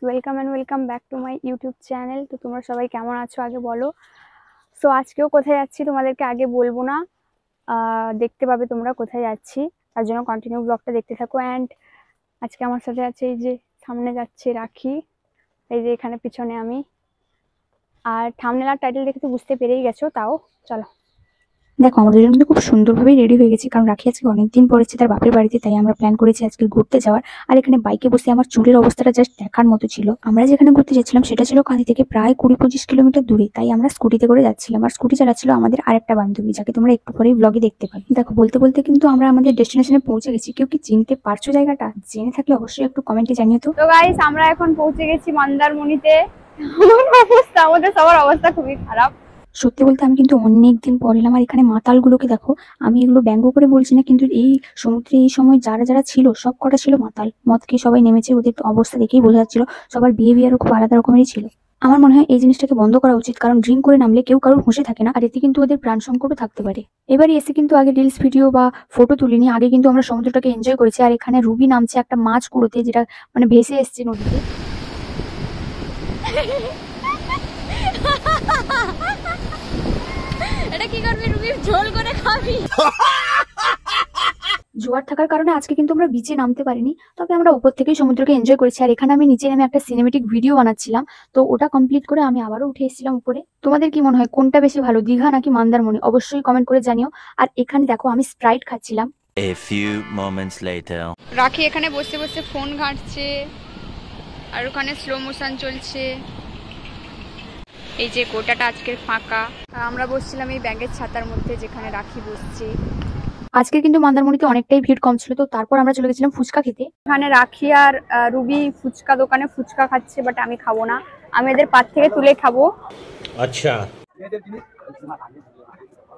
Welcome and welcome back to my YouTube channel. তো তোমরা সবাই কেমন আছো আগে বলো। সো আজকেও কোথায় যাচ্ছি তোমাদেরকে আগে বলবো না, দেখতে পাবে তোমরা কোথায় যাচ্ছি, তার জন্য কন্টিনিউ ব্লগটা দেখতে থাকো। অ্যান্ড আজকে আমার সাথে আছে এই যে সামনে যাচ্ছে রাখি, এই যে এখানে পিছনে আমি। আর থাম্বনেল আর টাইটেল দেখে তো বুঝতে পেরেই গেছো, তাও চলো। দেখো আমরা দুজন কিন্তু খুব সুন্দরভাবেই রেডি হয়ে গেছি, কারণ রাখি আজকে অনেকদিন পরেছে তার বাপের বাড়িতে, তাই আমরা প্ল্যান করেছি আজকে ঘুরতে যাওয়ার। আর এখানে বাইকে বসে আমার চুলের অবস্থাটা জাস্ট দেখার মতো ছিল। আমরা যেখানে ঘুরতে যাচ্ছিলাম সেটা ছিল কাঁদি থেকে প্রায় 20-25 কিলোমিটার দূরে, তাই আমরা স্কুটিতে করে যাচ্ছিলাম। আর স্কুটি চালাচ্ছিল আমাদের আরেকটা বান্ধবী, যাকে তোমরা একটু পরেই ব্লগে দেখতে পাবে। দেখো বলতে বলতে কিন্তু আমরা আমাদের ডেস্টিনেশনে পৌঁছে গেছি। কেউ কি চিনতে পারছো জায়গাটা? জেনে থাকলে অবশ্যই একটু কমেন্টে জানিও তো। তো গাইস আমরা এখন পৌঁছে গেছি মন্দারমণিতে। আমাদের সবার অবস্থা খুবই খারাপ। সত্যি বলতে আমি কিন্তু অনেকদিন পর এলাম। আর এখানে মাতালগুলোকে দেখো, আমি এগুলো ব্যঙ্গ করে বলছি না, কিন্তু এই সমুদ্রে এই সময় যারা যারা ছিল সব কটা ছিল মাতাল। মদ খেয়ে সবাই নেমেছে, ওদের অবস্থা দেখেই বোঝা যাচ্ছিল। সবার বিহেভিয়ারও খুব আলাদা রকমেরই ছিল। আমার মনে হয় এই জিনিসটাকে বন্ধ করা উচিত, কারণ ড্রিঙ্ক করে নামলে কেউ কারোর হুঁশে থাকে না, আর এতে কিন্তু ওদের প্রাণ সংকটও থাকতে পারে। এবারে এসে কিন্তু আগে রিলস ভিডিও বা ফটো তুলিনি, আগে কিন্তু আমরা সমুদ্রটাকে এনজয় করেছি। আর এখানে রুবি নামছে একটা মাছ কুড়োতে, যেটা মানে ভেসে এসছে নদীতে। এটা কি করবি রুবি? ঝোল করে খাবি? জোয়ার থাকার কারণে আজকে কিন্তু আমরা বিচে নামতে পারিনি, তবে আমরা উপর থেকেই সমুদ্রকে এনজয় করেছি। আর এখানে আমি নিচে নেমে একটা সিনেমেটিক ভিডিও বানাচ্ছিলাম, তো ওটা কমপ্লিট করে আমি আবারও উঠে এসেছিলাম উপরে। তোমাদের কি মনে হয় কোনটা বেশি ভালো, দীঘা নাকি মন্দারমণি? অবশ্যই কমেন্ট করে জানিও। আর এখানে দেখো আমি স্প্রাইট খাচ্ছিলাম। A few moments later. রাখি এখানে বসে বসে ফোন ঘাঁটছে, আর ওখানে স্লো মোশন চলছে। এই যে গোটাটা আজকের ফাঁকা। আমরা বসছিলাম এই ব্যাগের ছাতার মধ্যে, যেখানে রাখি বসছে। আজকে কিন্তু মন্দারমণিতে অনেকটাই ভিড় কম ছিল, তো তারপর আমরা চলে গেছিলাম ফুচকা খেতে। এখানে রাখি আর রুবি ফুচকা দোকানে ফুচকা খাচ্ছে, বাট আমি খাবো না, আমি এদের পাত থেকে তুলে খাবো। আচ্ছা,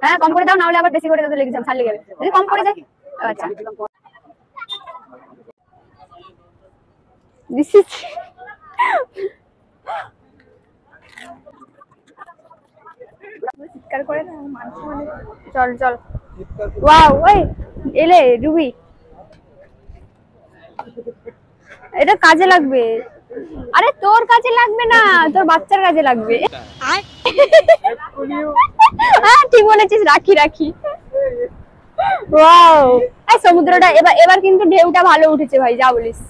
হ্যাঁ কম করে দাও, না হলে আবার বেশি করে দাও, লেগে যাবে, ছাড় লেগে যাবে যদি কম করে যায়। আচ্ছা দিস ইজ চিৎকার করে না মানুষ, মানে চল চল। ওয়াও, ওই এলে রুবি, এটা কাজে লাগবে। আরে তোর কাজে লাগবে না, তোর বাচ্চার কাজে লাগবে। হ্যাঁ ঠিক বলেছিস, রাখি রাখি। ওয়াও, এই সমুদ্রটা এবার এবার কিন্তু ঢেউটা ভালো উঠেছে ভাই, যা বলিস।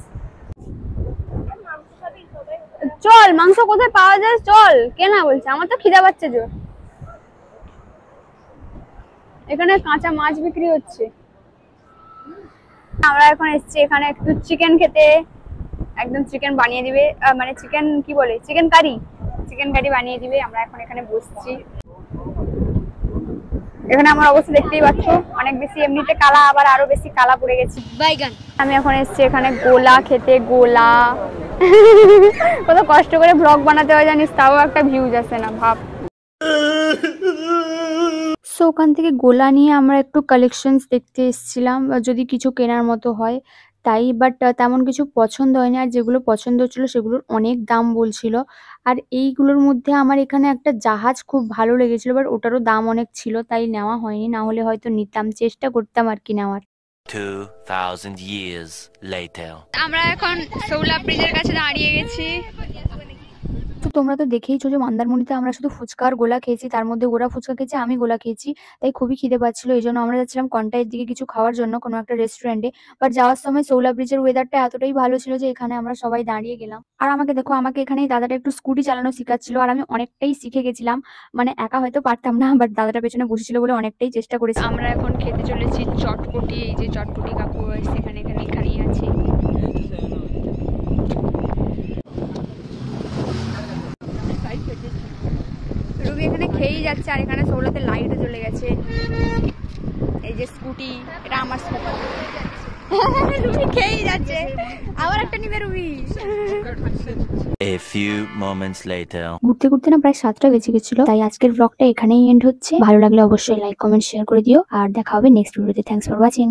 চল, মাংস কোথায় পাওয়া যায় চল, কে না বলছে? আমার তো খিদা পাচ্ছে জোর। এখানে কাঁচা মাছ বিক্রি হচ্ছে। আমরা এখন এসেছি এখানে একটু চিকেন খেতে। একদম চিকেন বানিয়ে দিবে, মানে চিকেন কি বলে, চিকেন কারি বানিয়ে দিবে। আমরা এখন এখানে বসছি। এখানে আমার অবস্থা দেখতেই পাচ্ছ, অনেক বেশি এমনিতে কালা, আবার আরো বেশি কালা পড়ে গেছি। বাইগান। আমি এখন এসেছি এখানে গোলা খেতে। গোলা কত কষ্ট করে ব্লগ বানাতে হয় জানিস, তাও একটা ভিউজ আসে না, ভাব। সো ওখান থেকে গোলা নিয়ে আমরা একটু কালেকশনস দেখতে এসেছিলাম, যদি কিছু কেনার মতো হয় তাই। বাট তেমন কিছু পছন্দ হয়নি, আর যেগুলো পছন্দ হচ্ছিল সেগুলোর অনেক দাম বলছিল। আর এইগুলোর মধ্যে আমার এখানে একটা জাহাজ খুব ভালো লেগেছিল, বাট ওটারও দাম অনেক ছিল, তাই নেওয়া হয়নি। না হলে হয়তো নিতাম, চেষ্টা করতাম আর কি নেওয়ার। 2000 years later. আমরা এখন শৌলা ব্রিজের কাছে দাঁড়িয়ে গেছি। তো তোমরা তো দেখেইছো যে মন্দারমণিতে আমরা শুধু ফুচকা আর গোলা খেয়েছি, তার মধ্যে ওরা ফুচকা খেয়েছে, আমি গোলা খেয়েছি। তাই খুবই খিদে পাচ্ছিল, এই জন্য আমরা যাচ্ছিলাম কন্টাইয়ের দিকে কিছু খাওয়ার জন্য কোনো একটা রেস্টুরেন্টে। বাট যাওয়ার সময় শৌলা ব্রিজের ওয়েদারটা এতটাই ভালো ছিল যে এখানে আমরা সবাই দাঁড়িয়ে গেলাম। আর আমাকে দেখো, আমাকে এখানে এই দাদাটা একটু স্কুটি চালানো শেখাচ্ছিল, আর আমি অনেকটাই শিখে গেছিলাম। মানে একা হয়তো পারতাম না, বাট দাদাটা পেছনে বসেছিল বলে অনেকটাই চেষ্টা করেছি। আমরা এখন খেতে চলেছি চটপটি। এই যে চটপটি কাকু এখানে এখানেই আছে। রুবি এখানে খেয়েই যাচ্ছে, আর এখানে শৌলাতে লাইটও চলে গেছে। এই যে স্কুটি, এটা আমার স্কুটি। রুবি খেয়েই যাচ্ছে, আবার একটা নিবে Ruby. A few moments later. ঘুরতে ঘুরতে না প্রায় 7টা বেজে গেছিল, তাই আজকের ব্লগটা এখানেই এন্ড হচ্ছে। ভালো লাগলে অবশ্যই লাইক কমেন্ট শেয়ার করে দিও, আর দেখা হবে নেক্সট ভিডিওতে। Thanks for watching.